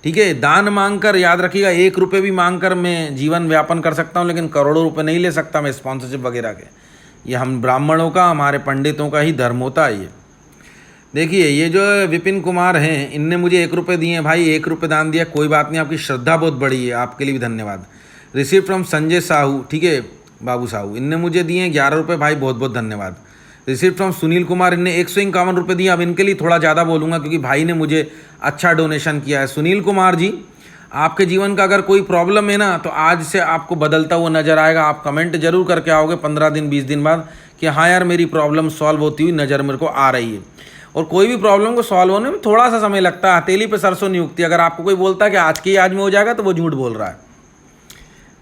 ठीक है। दान मांगकर, याद रखिएगा, 1 रुपये भी मांगकर मैं जीवन व्यापन कर सकता हूँ, लेकिन करोड़ों रुपये नहीं ले सकता मैं स्पॉन्सरशिप वगैरह के। ये हम ब्राह्मणों का, हमारे पंडितों का ही धर्म होता है ये। देखिए, ये जो विपिन कुमार हैं, इनने मुझे 1 रुपये दिए हैं भाई, 1 रुपये दान दिया, कोई बात नहीं, आपकी श्रद्धा बहुत बड़ी है, आपके लिए भी धन्यवाद। रिसीव फ्रॉम संजय साहू, ठीक है, बाबू साहू, इनने मुझे दिए 11 रुपये भाई, बहुत बहुत धन्यवाद। रिसीव्ड फ्रॉम सुनील कुमार, इनने 151 रुपये दिए। अब इनके लिए थोड़ा ज़्यादा बोलूँगा क्योंकि भाई ने मुझे अच्छा डोनेशन किया है। सुनील कुमार जी, आपके जीवन का अगर कोई प्रॉब्लम है ना तो आज से आपको बदलता हुआ नज़र आएगा। आप कमेंट जरूर करके आओगे 15 दिन 20 दिन बाद कि हाँ यार मेरी प्रॉब्लम सॉल्व होती हुई नज़र मेरे को आ रही है। और कोई भी प्रॉब्लम को सॉल्व होने में थोड़ा सा समय लगता है, हथेली पे सरसों नहीं उगती। अगर आपको कोई बोलता है कि आज के ही आज में हो जाएगा तो वो झूठ बोल रहा है।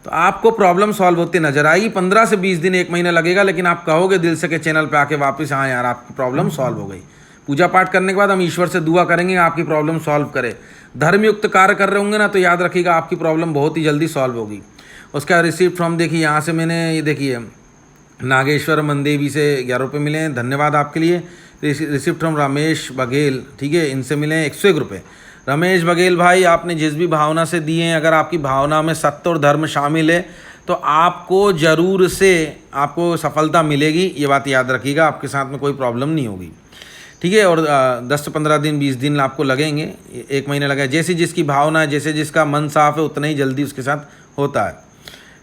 तो आपको प्रॉब्लम सॉल्व होती नजर आएगी। 15 से 20 दिन 1 महीना लगेगा, लेकिन आप कहोगे दिल से कि चैनल पे आके वापस हाँ यार आपकी प्रॉब्लम सॉल्व हो गई। पूजा पाठ करने के बाद हम ईश्वर से दुआ करेंगे आपकी प्रॉब्लम सॉल्व करे। धर्मयुक्त कार्य कर रहे होंगे ना तो याद रखिएगा आपकी प्रॉब्लम बहुत ही जल्दी सॉल्व होगी। उसका रिसीप्ट फ्रॉम देखिए, यहाँ से मैंने ये देखिए नागेश्वर मनदेवी से 11 रुपये मिले हैं, धन्यवाद आपके लिए। रिसिप्ट फ्रॉम रमेश बघेल, ठीक है, इनसे मिले हैं 101 रुपये। रमेश बघेल भाई, आपने जिस भी भावना से दिए हैं, अगर आपकी भावना में सत्य और धर्म शामिल है तो आपको ज़रूर से आपको सफलता मिलेगी। ये बात याद रखिएगा, आपके साथ में कोई प्रॉब्लम नहीं होगी, ठीक है। और 10 से 15 दिन 20 दिन आपको लगेंगे, 1 महीना लगेगा। जैसी जिसकी भावना है, जैसे जिसका मन साफ है, उतना ही जल्दी उसके साथ होता है,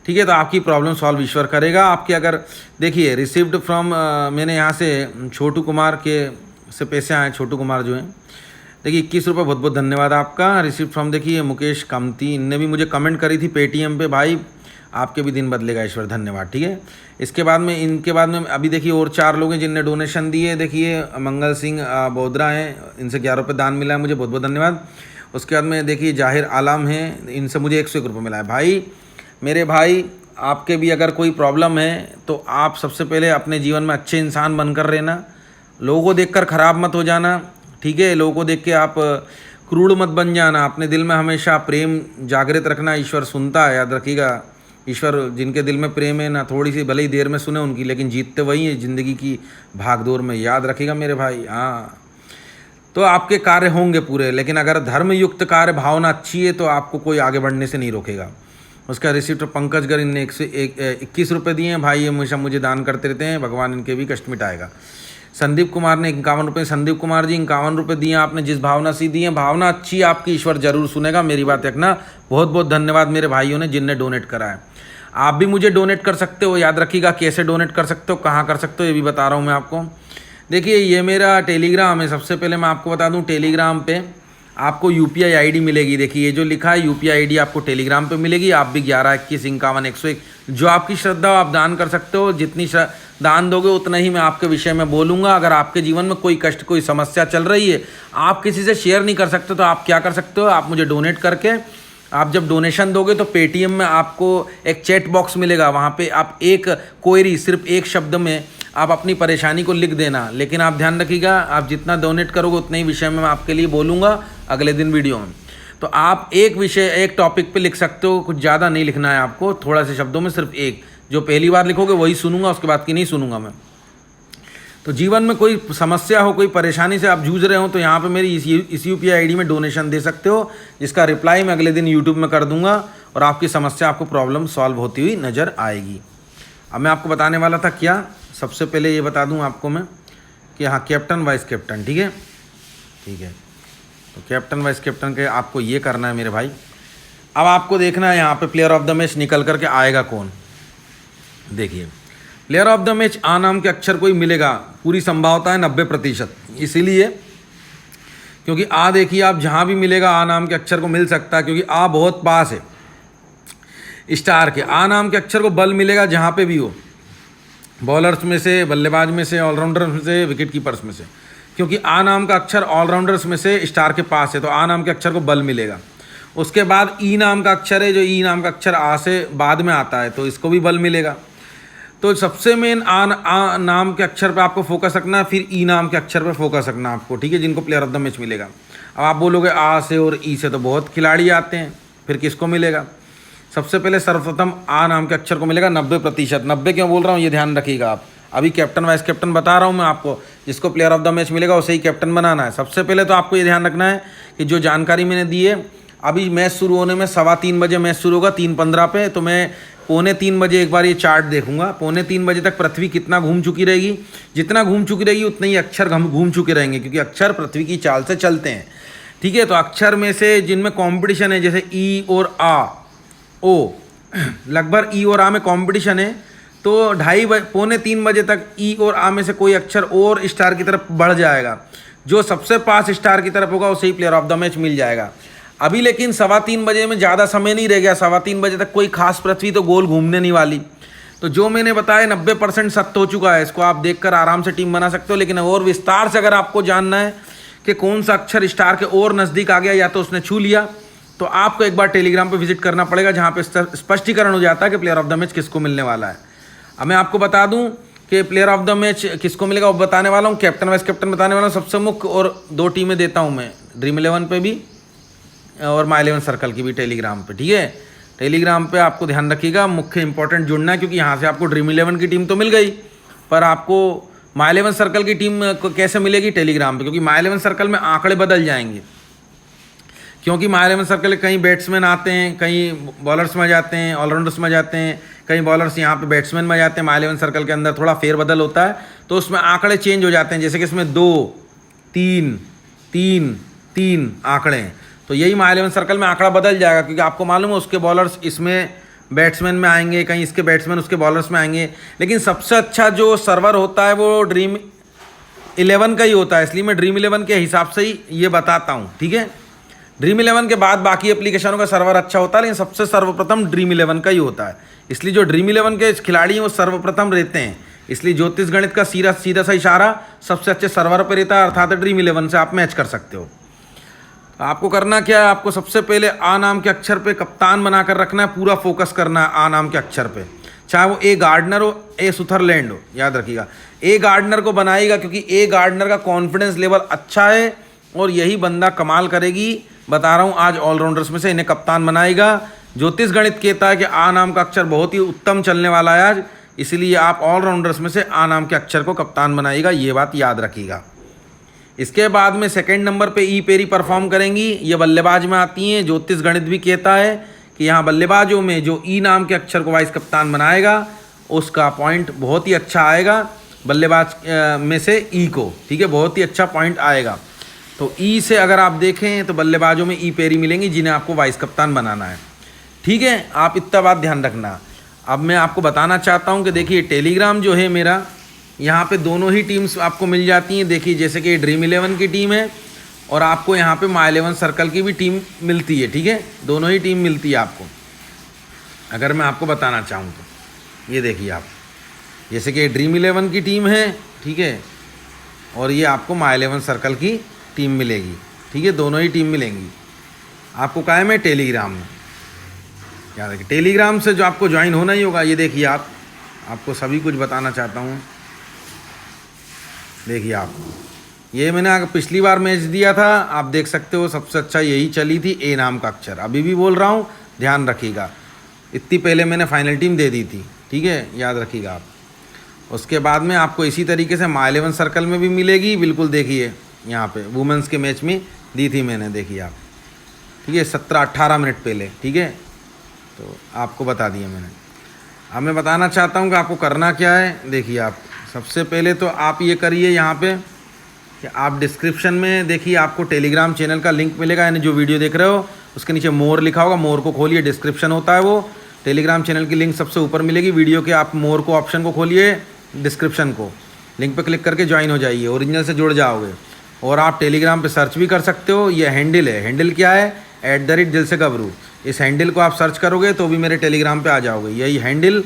ठीक है। तो आपकी प्रॉब्लम सॉल्व ईश्वर करेगा आपके। अगर देखिए रिसीव्ड फ्रॉम मैंने यहाँ से छोटू कुमार के से पैसे आए, छोटू कुमार जो हैं, देखिए 21 रुपये, बहुत बहुत धन्यवाद आपका। रिसीव्ड फ्रॉम देखिए मुकेश कामती, इनने भी मुझे कमेंट करी थी पेटीएम पे, भाई आपके भी दिन बदलेगा ईश्वर, धन्यवाद, ठीक है। इसके बाद में इनके बाद में अभी देखिए और 4 लोग हैं जिनने डोनेशन दिए। देखिए मंगल सिंह बोदरा हैं, इनसे 11 रुपये दान मिला है मुझे, बहुत बहुत धन्यवाद। उसके बाद में देखिए जाहिर आलम हैं, इनसे मुझे 101 रुपये मिला है। भाई मेरे भाई, आपके भी अगर कोई प्रॉब्लम है तो आप सबसे पहले अपने जीवन में अच्छे इंसान बनकर रहना, लोगों को देखकर ख़राब मत हो जाना, ठीक है। लोगों को देख के आप क्रूर मत बन जाना, अपने दिल में हमेशा प्रेम जागृत रखना, ईश्वर सुनता है, याद रखिएगा। ईश्वर जिनके दिल में प्रेम है ना, थोड़ी सी भले ही देर में सुने उनकी, लेकिन जीतते वही है ज़िंदगी की भागदौड़ में, याद रखिएगा मेरे भाई। हाँ, तो आपके कार्य होंगे पूरे, लेकिन अगर धर्मयुक्त कार्य भावना अच्छी है तो आपको कोई आगे बढ़ने से नहीं रोकेगा। उसका रिसिप्ट पंकज गर, इनने 121 रुपये दिए हैं। भाई ये हमेशा मुझे दान करते रहते हैं, भगवान इनके भी कष्ट मिटाएगा। संदीप कुमार ने 51 रुपये, संदीप कुमार जी 51 रुपये दिए आपने, जिस भावना से दिए, भावना अच्छी आपकी, ईश्वर जरूर सुनेगा, मेरी बात रखना। बहुत बहुत धन्यवाद मेरे भाइयों ने जिनने डोनेट करा है। आप भी मुझे डोनेट कर सकते हो, याद रखिएगा कैसे डोनेट कर सकते हो, कहाँ कर सकते हो, ये भी बता रहा हूँ मैं आपको। देखिए ये मेरा टेलीग्राम है, सबसे पहले मैं आपको बता दूँ, टेलीग्राम पे आपको UPI ID मिलेगी। देखिए ये जो लिखा है UPI ID आपको टेलीग्राम पे मिलेगी। आप भी 11 21 51 101 जो आपकी श्रद्धा हो आप दान कर सकते हो। जितनी दान दोगे उतना ही मैं आपके विषय में बोलूँगा। अगर आपके जीवन में कोई कष्ट, कोई समस्या चल रही है, आप किसी से शेयर नहीं कर सकते, तो आप क्या कर सकते हो, आप मुझे डोनेट करके, आप जब डोनेशन दोगे तो पेटीएम में आपको एक चैट बॉक्स मिलेगा, वहाँ पे आप एक क्वेरी, सिर्फ एक शब्द में आप अपनी परेशानी को लिख देना। लेकिन आप ध्यान रखिएगा, आप जितना डोनेट करोगे उतने ही विषय में मैं आपके लिए बोलूँगा अगले दिन वीडियो में। तो आप एक विषय, एक टॉपिक पे लिख सकते हो, कुछ ज़्यादा नहीं लिखना है आपको, थोड़ा से शब्दों में सिर्फ एक। जो पहली बार लिखोगे वही सुनूंगा, उसके बाद की नहीं सुनूंगा मैं। तो जीवन में कोई समस्या हो, कोई परेशानी से आप जूझ रहे हो, तो यहाँ पे मेरी इस UPI ID में डोनेशन दे सकते हो, जिसका रिप्लाई मैं अगले दिन यूट्यूब में कर दूंगा और आपकी समस्या, आपको प्रॉब्लम सॉल्व होती हुई नज़र आएगी। अब मैं आपको बताने वाला था क्या, सबसे पहले ये बता दूँ आपको मैं कि हाँ, कैप्टन वाइस कैप्टन, ठीक है, ठीक है। तो कैप्टन वाइस कैप्टन के आपको ये करना है मेरे भाई। अब आपको देखना है यहाँ पे प्लेयर ऑफ द मैच निकल करके आएगा कौन। देखिए प्लेयर ऑफ द मैच आ नाम के अक्षर को ही मिलेगा, पूरी संभावना है 90%। इसीलिए क्योंकि आ देखिए आप जहाँ भी मिलेगा आ नाम के अक्षर को मिल सकता है, क्योंकि आ बहुत पास है स्टार के। आ नाम के अक्षर को बल मिलेगा जहाँ पे भी हो, बॉलर्स में से, बल्लेबाज में से, ऑलराउंडर्स में से, विकेट कीपर्स में से, क्योंकि आ नाम का अक्षर ऑलराउंडर्स में से स्टार के पास है, तो आ नाम के अक्षर को बल मिलेगा। उसके बाद ई नाम का अक्षर है, जो ई नाम का अक्षर आ से बाद में आता है, तो इसको भी बल मिलेगा। तो सबसे मेन आ नाम के अक्षर पे आपको फोकस रखना है, फिर ई नाम के अक्षर पे फोकस रखना आपको, ठीक है, जिनको प्लेयर ऑफ द मैच मिलेगा। अब आप बोलोगे आ से और ई से तो बहुत खिलाड़ी आते हैं, फिर किसको मिलेगा? सबसे पहले सर्वप्रथम आ नाम के अक्षर को मिलेगा 90%। 90 क्यों बोल रहा हूँ ये ध्यान रखिएगा आप। अभी कैप्टन वाइस कैप्टन बता रहा हूँ मैं आपको, जिसको प्लेयर ऑफ द मैच मिलेगा उसे ही कैप्टन बनाना है। सबसे पहले तो आपको ये ध्यान रखना है कि जो जानकारी मैंने दी है, अभी मैच शुरू होने में 3:15 बजे मैच शुरू होगा, 3:15 पे, तो मैं 2:45 बजे एक बार ये चार्ट देखूंगा। 2:45 बजे तक पृथ्वी कितना घूम चुकी रहेगी, जितना घूम चुकी रहेगी उतने ही अक्षर घूम चुके रहेंगे, क्योंकि अक्षर पृथ्वी की चाल से चलते हैं, ठीक है। तो अक्षर में से जिनमें कॉम्पिटिशन है, जैसे ई और आ, ओ, लगभग ई और आ में कॉम्पिटिशन है, तो 2:30 पौने 3 बजे तक ई और आ में से कोई अक्षर और स्टार की तरफ बढ़ जाएगा। जो सबसे पास स्टार की तरफ होगा उसे ही प्लेयर ऑफ द मैच मिल जाएगा। अभी लेकिन 3:15 बजे में ज़्यादा समय नहीं रह गया, 3:15 बजे तक कोई खास पृथ्वी तो गोल घूमने नहीं वाली। तो जो मैंने बताया 90% सत्य हो चुका है, इसको आप देखकर आराम से टीम बना सकते हो। लेकिन और विस्तार से अगर आपको जानना है कि कौन सा अक्षर स्टार के और नज़दीक आ गया या तो उसने छू लिया, तो आपको एक बार टेलीग्राम पे विजिट करना पड़ेगा, जहाँ पे स्पष्टीकरण हो जाता है कि प्लेयर ऑफ द मैच किसको मिलने वाला है। अब मैं आपको बता दूं कि प्लेयर ऑफ द मैच किसको मिलेगा वो बताने वाला हूँ, कैप्टन वाइस कैप्टन बताने वाला हूँ सबसे मुख्य, और 2 टीमें देता हूँ मैं, ड्रीम 11 पे भी और माई 11 सर्कल की भी टेलीग्राम पे। ठीक है, टेलीग्राम पे आपको ध्यान रखिएगा, मुख्य इंपॉर्टेंट जुड़ना है, क्योंकि यहाँ से आपको ड्रीम 11 की टीम तो मिल गई, पर आपको माई 11 सर्कल की टीम को कैसे मिलेगी टेलीग्राम पे, क्योंकि माई 11 सर्कल में आंकड़े बदल जाएंगे। क्योंकि माई 11 सर्कल कहीं बैट्समैन आते हैं, कहीं बॉलर्स में जाते हैं, ऑलराउंडर्स में जाते हैं, कई बॉलर्स यहाँ पे बैट्समैन में जाते हैं। माई 11 सर्कल के अंदर थोड़ा फेरबदल होता है, तो उसमें आंकड़े चेंज हो जाते हैं। जैसे कि इसमें 2, 3, 3, 3 आंकड़े हैं, तो यही माई 11 सर्कल में आंकड़ा बदल जाएगा, क्योंकि आपको मालूम है उसके बॉलर्स इसमें बैट्समैन में आएंगे, कहीं इसके बैट्समैन उसके बॉलर्स में आएंगे। लेकिन सबसे अच्छा जो सर्वर होता है वो ड्रीम 11 का ही होता है, इसलिए मैं ड्रीम 11 के हिसाब से ही ये बताता हूँ। ठीक है, ड्रीम 11 के बाद बाकी एप्लीकेशनों का सर्वर अच्छा होता है, लेकिन सबसे सर्वप्रथम ड्रीम 11 का ही होता है। इसलिए जो ड्रीम 11 के खिलाड़ी हैं वो सर्वप्रथम रहते हैं, इसलिए ज्योतिष गणित का सीधा सा इशारा सबसे अच्छे सर्वर पर रहता है, अर्थात ड्रीम 11 से आप मैच कर सकते हो। तो आपको करना क्या है, आपको सबसे पहले आ नाम के अक्षर पे कप्तान बनाकर रखना है, पूरा फोकस करना है आ नाम के अक्षर पे, चाहे वो ए गार्डनर हो, ए सुथरलैंड हो। याद रखिएगा, ए गार्डनर को बनाएगा, क्योंकि ए गार्डनर का कॉन्फिडेंस लेवल अच्छा है और यही बंदा कमाल करेगी। बता रहा हूँ, आज ऑलराउंडर्स में से इन्हें कप्तान बनाएगा। ज्योतिष गणित कहता है कि आ नाम का अक्षर बहुत ही उत्तम चलने वाला है आज, इसलिए आप ऑलराउंडर्स में से आ नाम के अक्षर को कप्तान बनाएगा, ये बात याद रखिएगा। इसके बाद में सेकंड नंबर पे ई पेरी परफॉर्म करेंगी, ये बल्लेबाज में आती हैं। ज्योतिष गणित भी कहता है कि यहाँ बल्लेबाजों में जो ई नाम के अक्षर को वाइस कप्तान बनाएगा उसका पॉइंट बहुत ही अच्छा आएगा, बल्लेबाज में से ई को। ठीक है, बहुत ही अच्छा पॉइंट आएगा। तो ई से अगर आप देखें तो बल्लेबाजों में ई पेरी मिलेंगी, जिन्हें आपको वाइस कप्तान बनाना है। ठीक है, आप इतना बात ध्यान रखना। अब मैं आपको बताना चाहता हूं कि देखिए टेलीग्राम जो है मेरा, यहाँ पे दोनों ही टीम्स आपको मिल जाती हैं। देखिए जैसे कि ड्रीम 11 की टीम है और आपको यहाँ पे माई 11 सर्कल की भी टीम मिलती है। ठीक है, दोनों ही टीम मिलती है आपको। अगर मैं आपको बताना चाहूँ तो ये देखिए आप, जैसे कि ड्रीम 11 की टीम है, ठीक है, और ये आपको माई 11 सर्कल की टीम मिलेगी। ठीक है, दोनों ही टीम मिलेंगी आपको। कायम है टेलीग्राम में, याद रखिए टेलीग्राम से जो आपको ज्वाइन होना ही होगा। ये देखिए आप, आपको सभी कुछ बताना चाहता हूँ। देखिए आप, ये मैंने पिछली बार मैच दिया था, आप देख सकते हो सबसे अच्छा यही चली थी, ए नाम का अक्षर। अभी भी बोल रहा हूँ, ध्यान रखिएगा, इतनी पहले मैंने फाइनल टीम दे दी थी। ठीक है, याद रखिएगा आप। उसके बाद में आपको इसी तरीके से माई 11 सर्कल में भी मिलेगी। बिल्कुल देखिए यहाँ पे वुमेंस के मैच में दी थी मैंने, देखिए आप। ठीक है, 17-18 मिनट पहले। ठीक है, तो आपको बता दिया मैंने। अब मैं बताना चाहता हूँ कि आपको करना क्या है। देखिए आप, सबसे पहले तो आप ये करिए यहाँ पे कि आप डिस्क्रिप्शन में देखिए आपको टेलीग्राम चैनल का लिंक मिलेगा, यानी जो वीडियो देख रहे हो उसके नीचे मोर लिखा होगा, मोर को खोलिए, डिस्क्रिप्शन होता है वो। टेलीग्राम चैनल की लिंक सबसे ऊपर मिलेगी वीडियो के, आप मोर को ऑप्शन को खोलिए, डिस्क्रिप्शन को, लिंक पर क्लिक करके ज्वाइन हो जाइए, ओरिजिनल से जुड़ जाओगे। और आप टेलीग्राम पे सर्च भी कर सकते हो, ये हैंडल है। हैंडल क्या है? @दिल से गबरू। इस हैंडल को आप सर्च करोगे तो भी मेरे टेलीग्राम पे आ जाओगे। यही हैंडल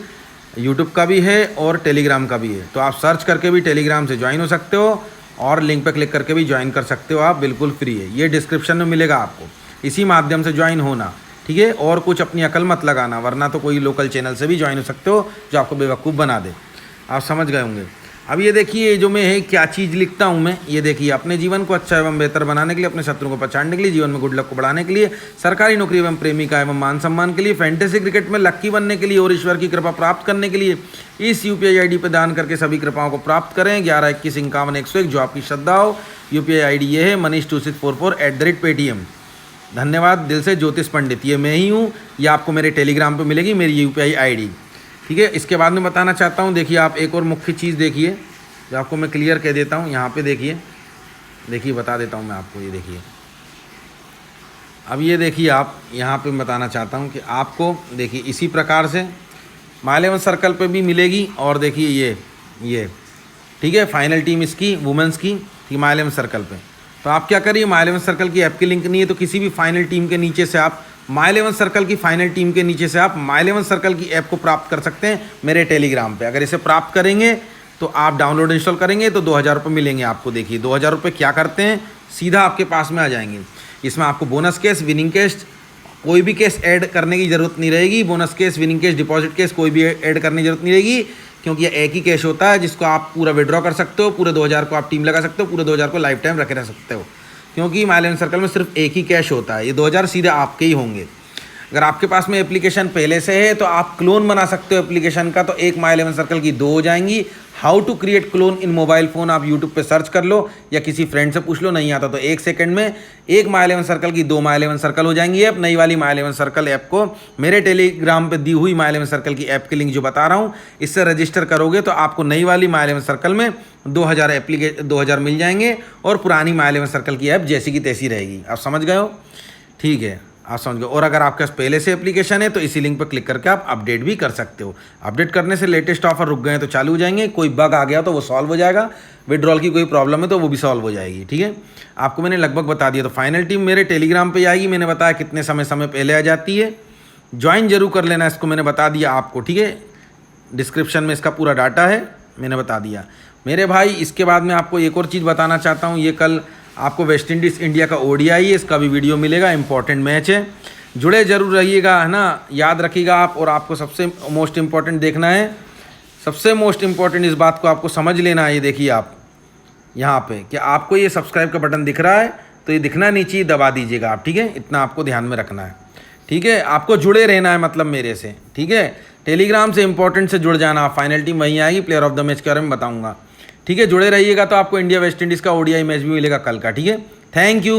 यूट्यूब का भी है और टेलीग्राम का भी है, तो आप सर्च करके भी टेलीग्राम से ज्वाइन हो सकते हो और लिंक पे क्लिक करके भी ज्वाइन कर सकते हो आप, बिल्कुल फ्री है। ये डिस्क्रिप्शन में मिलेगा आपको, इसी माध्यम से ज्वाइन होना। ठीक है, और कुछ अपनी अकल मत लगाना, वरना तो कोई लोकल चैनल से भी ज्वाइन हो सकते हो जो आपको बेवकूफ़ बना दे। आप समझ गए होंगे। अब ये देखिए जो मैं है क्या चीज़ लिखता हूँ मैं, ये देखिए, अपने जीवन को अच्छा एवं बेहतर बनाने के लिए, अपने शत्रुओं को पहचानने के लिए, जीवन में गुड लक को बढ़ाने के लिए, सरकारी नौकरी एवं प्रेमिका एवं मान सम्मान के लिए, फैंटेसी क्रिकेट में लक्की बनने के लिए और ईश्वर की कृपा प्राप्त करने के लिए इस UPI ID पर दान करके सभी कृपाओं को प्राप्त करें। 11215101 जो आपकी श्रद्धा हो। UPI ID ये है manish2644@paytm। धन्यवाद दिल से, ज्योतिष पंडित ये मैं ही हूँ। ये आपको मेरे टेलीग्राम पर मिलेगी, मेरी UPI ID। ठीक है, इसके बाद में बताना चाहता हूँ, देखिए आप एक और मुख्य चीज़ देखिए जो आपको मैं क्लियर कह देता हूँ। यहाँ पे देखिए बता देता हूँ मैं आपको। ये देखिए, अब ये देखिए आप, यहाँ पे मैं बताना चाहता हूँ कि आपको देखिए इसी प्रकार से माय 11 सर्कल पे भी मिलेगी। और देखिए ये ठीक है, फाइनल टीम इसकी वुमेंस की थी माय 11 सर्कल पे। तो आप क्या करिए, माय 11 सर्कल की ऐप की लिंक नहीं है तो किसी भी फाइनल टीम के नीचे से आप माय 11 सर्कल की फाइनल टीम के नीचे से आप माय 11 सर्कल की ऐप को प्राप्त कर सकते हैं मेरे टेलीग्राम पे। अगर इसे प्राप्त करेंगे तो आप डाउनलोड इंस्टॉल करेंगे तो 2000 रुपये मिलेंगे आपको। देखिए 2000 रुपये क्या करते हैं, सीधा आपके पास में आ जाएंगे। इसमें आपको बोनस केस, विनिंग केस, कोई भी केस ऐड करने की ज़रूरत नहीं रहेगी। Bonus case, winning case, deposit case कोई भी ऐड करने की जरूरत नहीं रहेगी, क्योंकि ये एक ही कैश होता है जिसको आप पूरा विड्रॉ कर सकते हो। पूरे 2000 को आप टीम लगा सकते हो, पूरे 2000 को लाइफ टाइम रखे रह सकते हो, क्योंकि माय 11 सर्कल में सिर्फ एक ही कैश होता है। ये 2000 सीधे आपके ही होंगे। अगर आपके पास में एप्लीकेशन पहले से है तो आप क्लोन बना सकते हो एप्लीकेशन का, तो एक माय 11 सर्कल की 2 हो जाएंगी। How to create clone in mobile phone आप यूट्यूब पे सर्च कर लो या किसी फ्रेंड से पूछ लो, नहीं आता तो 1 सेकंड में एक माय 11 सर्कल की 2 माय 11 सर्कल हो जाएंगी ऐप। नई वाली माय 11 सर्कल ऐप को मेरे टेलीग्राम पे दी हुई माय 11 सर्कल की ऐप की लिंक जो बता रहा हूँ, इससे रजिस्टर करोगे तो आपको नई वाली माय 11 सर्कल में 2000 मिल जाएंगे और पुरानी माय 11 सर्कल की ऐप जैसी की तैसी रहेगी। आप समझ गए हो? ठीक है, आप समझ गए। और अगर आपके पास पहले से एप्लीकेशन है तो इसी लिंक पर क्लिक करके आप अपडेट भी कर सकते हो। अपडेट करने से लेटेस्ट ऑफर रुक गए तो चालू हो जाएंगे, कोई बग आ गया तो वो सॉल्व हो जाएगा, विड्रॉल की कोई प्रॉब्लम है तो वो भी सॉल्व हो जाएगी। ठीक है, आपको मैंने लगभग बता दिया। तो फाइनल टीम मेरे टेलीग्राम पे आएगी, मैंने बताया कितने समय पहले आ जाती है। ज्वाइन जरूर कर लेना, इसको मैंने बता दिया आपको। ठीक है, डिस्क्रिप्शन में इसका पूरा डाटा है, मैंने बता दिया मेरे भाई। इसके बाद मैं आपको एक और चीज़ बताना चाहता हूँ। ये कल आपको वेस्ट इंडीज़ इंडिया का ओडीआई है, इसका भी वीडियो मिलेगा। इंपॉर्टेंट मैच है, जुड़े जरूर रहिएगा, है ना। याद रखिएगा आप। और आपको सबसे मोस्ट इम्पॉर्टेंट देखना है, सबसे मोस्ट इम्पॉर्टेंट इस बात को आपको समझ लेना है। ये देखिए आप यहाँ पे कि आपको ये सब्सक्राइब का बटन दिख रहा है तो ये दिखना नहीं चाहिए, दबा दीजिएगा आप। ठीक है, इतना आपको ध्यान में रखना है। ठीक है, आपको जुड़े रहना है मतलब मेरे से। ठीक है, टेलीग्राम से इंपॉर्टेंट से जुड़ जाना। फाइनल टीम वहीं आएगी, प्लेयर ऑफ द मैच के बारे में बताऊँगा। ठीक है, जुड़े रहिएगा तो आपको इंडिया वेस्ट इंडीज़ का ओडीआई मैच भी मिलेगा कल का। ठीक है, थैंक यू।